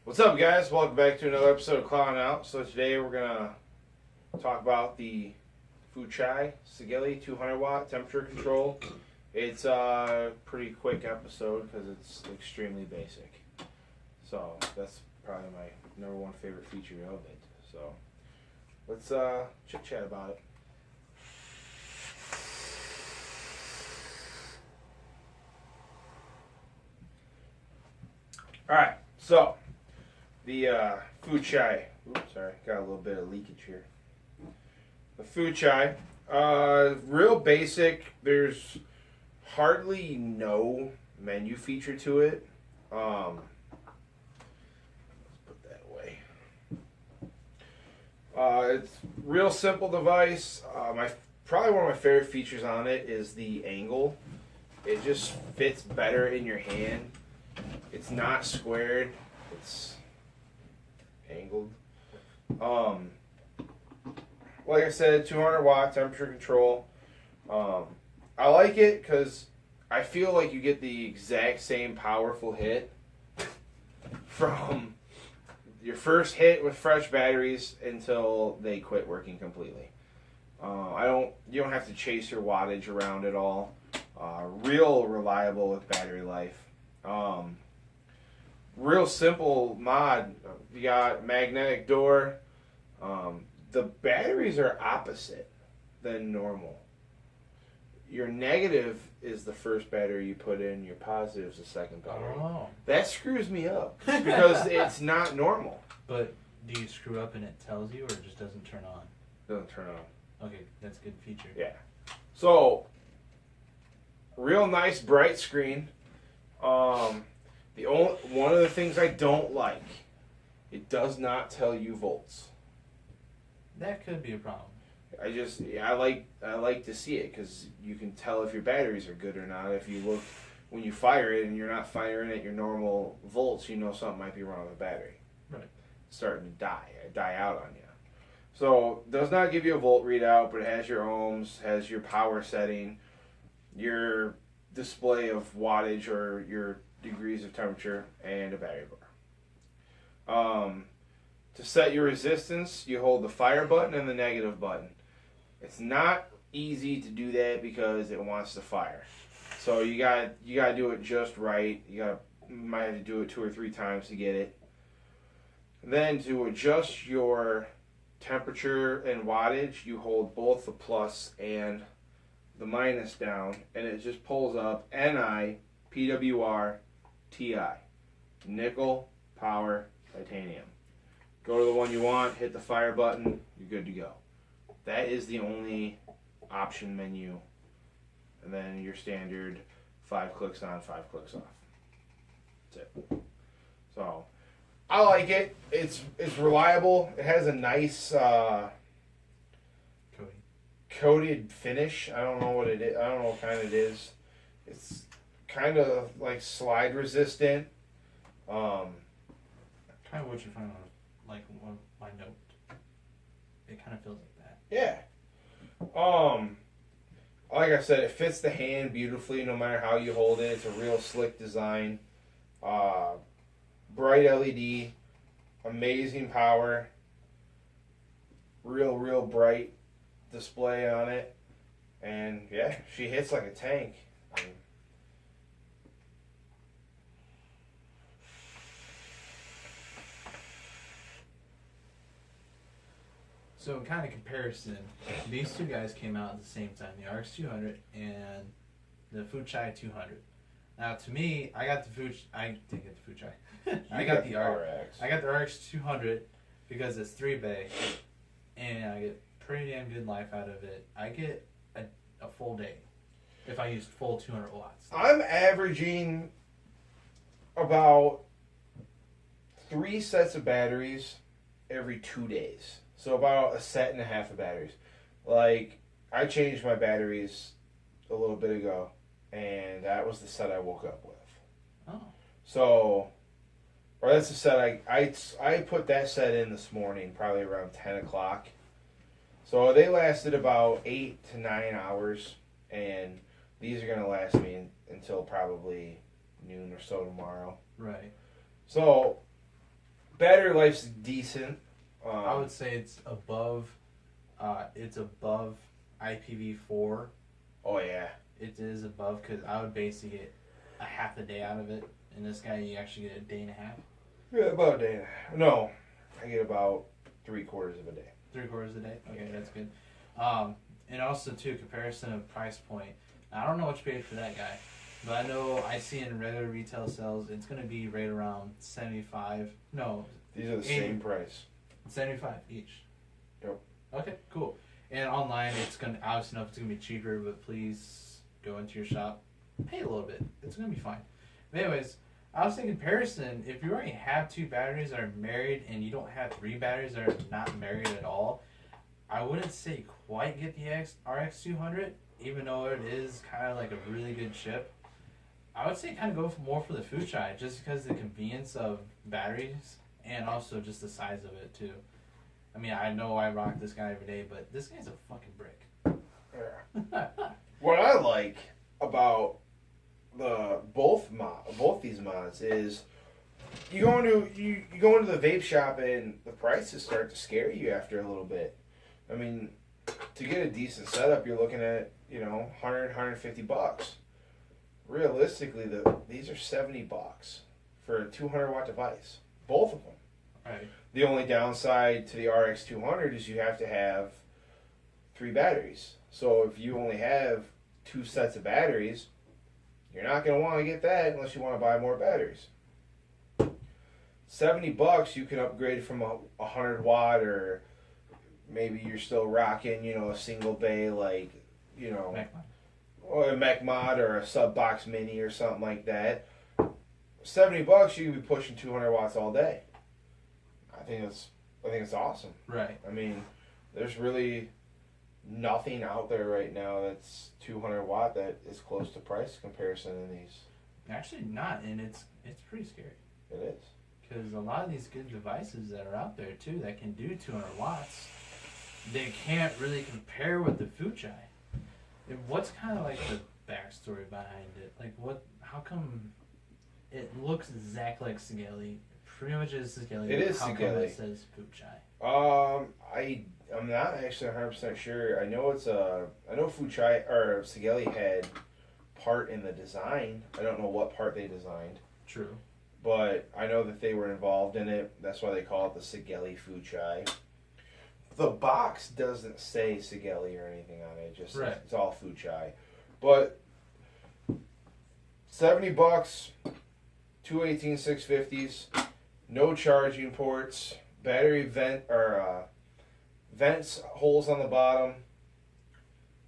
What's up, guys? Welcome back to another episode of Clown Out. So today we're gonna talk about the fuchai Sigilli 200 watt temperature control. It's a pretty quick episode because it's extremely basic. So that's probably my number one favorite feature of it. So let's chit chat about it. All right, so the fuchai. Oops, sorry, got a little bit of leakage here. The fuchai, real basic. There's hardly no menu feature to it. Let's put that away. It's real simple device. Probably one of my favorite features on it is the angle. It just fits better in your hand. It's not squared. It's angled. Like I said, 200 watt temperature control. I like it because I feel like you get the exact same powerful hit from your first hit with fresh batteries until they quit working completely. You don't have to chase your wattage around at all. Real reliable with battery life. Real simple mod. You got magnetic door. The batteries are opposite than normal. Your negative is the first battery you put in. Your positive is the second battery. Oh. That screws me up because it's not normal. But do you screw up and it tells you, or it just doesn't turn on? Doesn't turn on. Okay, that's a good feature. Yeah. So, real nice bright screen. One of the things I don't like, it does not tell you volts. That could be a problem. I like to see it because you can tell if your batteries are good or not. If you look when you fire it and you're not firing at your normal volts, you know something might be wrong with the battery. Right. It's starting to die out on you. So it does not give you a volt readout, but it has your ohms, has your power setting, your display of wattage or your degrees of temperature, and a battery bar. To set your resistance, you hold the fire button and the negative button. It's not easy to do that because it wants to fire. So you got to do it just right. You might have to do it 2 or 3 times to get it. And then to adjust your temperature and wattage, you hold both the plus and the minus down, and it just pulls up Ni, PWR, Ti, nickel, power, titanium. Go to the one you want, hit the fire button, you're good to go. That is the only option menu. And then your standard 5 clicks on, 5 clicks off. That's it. So, I like it. It's reliable. It has a nice coated finish. I don't know what it is. I don't know what kind it is. It's kind of like slide resistant. Kind of what you find on like one my note. It kind of feels like that. Yeah. Like I said, it fits the hand beautifully no matter how you hold it. It's a real slick design. Bright LED, amazing power, real bright display on it, and yeah, she hits like a tank. So in kind of comparison, these two guys came out at the same time, the RX 200 and the Fuchai 200. Now to me, I didn't get the Fuchai. I got the RX. I got the RX 200 because it's 3-bay, and I get pretty damn good life out of it. I get a full day if I used full 200 watts. I'm averaging about 3 sets of batteries every 2 days. So about a set and a half of batteries. Like, I changed my batteries a little bit ago, and that was the set I woke up with. Oh. So, or that's the set I put that set in this morning, probably around 10 o'clock. So they lasted about 8 to 9 hours, and these are going to last me until probably noon or so tomorrow. Right. So, Battery life's decent. I would say it's above. It's above IPv4. Oh yeah. It is above because I would basically get a half a day out of it, and this guy you actually get a day and a half. Yeah, about a day. No, I get about 3/4 of a day. 3/4 a day. Okay, that's good. And also too, comparison of price point. I don't know what you paid for that guy, but I know I see in regular retail sales it's gonna be right around 75. No, These are the 80. same price. 75 each. Yep. Okay, cool. And online, it's gonna obviously know if it's gonna be cheaper, but please go into your shop, pay a little bit. It's gonna be fine. But anyways, I was saying comparison. If you already have 2 batteries that are married and you don't have 3 batteries that are not married at all, I wouldn't say quite get the RX 200, even though it is kind of like a really good chip. I would say kind of go more for the fuchai, just because of the convenience of batteries and also just the size of it too. I mean, I know I rock this guy every day, but this guy's a fucking brick. Yeah. What I like about both these mods is you go into the vape shop and the prices start to scare you after a little bit. I mean, to get a decent setup, you're looking at 100, 150 bucks. Realistically, these are $70 for a 200 watt device, both of them. Right. The only downside to the RX 200 is you have to have 3 batteries. So if you only have 2 sets of batteries, you're not going to want to get that unless you want to buy more batteries. $70, you can upgrade from a 100 watt, or maybe you're still rocking, a single bay like, or a Mech Mod or a Sub Box Mini or something like that. $70, you can be pushing 200 watts all day. I think it's awesome. Right. I mean, there's really nothing out there right now that's 200 watt that is close to price comparison in these. Actually, not, and it's pretty scary. It is. Because a lot of these good devices that are out there too that can do 200 watts, they can't really compare with the fuchai. And what's kind of like the backstory behind it? Like, how come it looks exactly like Sigelei? Pretty much is Sigelei. It is How come Sigelei. it says fuchai? I'm not actually 100% sure. I know Fuchai or Sigelei had part in the design. I don't know what part they designed. True. But I know that they were involved in it. That's why they call it the Sigelei Fuchai. The box doesn't say Sigelei or anything on it. It just says it's all Fuchai. But $70, 2 18650s, no charging ports, battery vents holes on the bottom.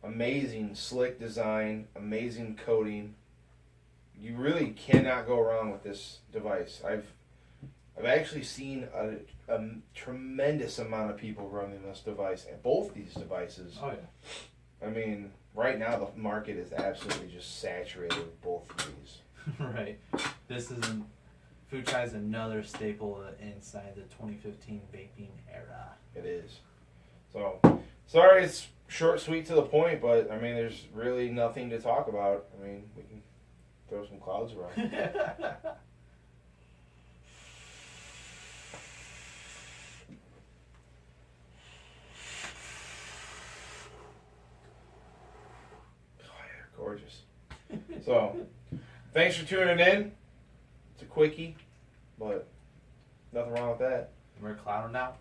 Amazing slick design, amazing coating. You really cannot go wrong with this device. I've actually seen a tremendous amount of people running this device, and both these devices. Oh yeah. I mean, right now the market is absolutely just saturated with both of these. Right. Fuchai is another staple inside the 2015 vaping era. It is. So, sorry it's short, sweet, to the point, but I mean, there's really nothing to talk about. I mean, we can throw some clouds around. Gorgeous. So, thanks for tuning in. It's a quickie, but nothing wrong with that. We're clouding out.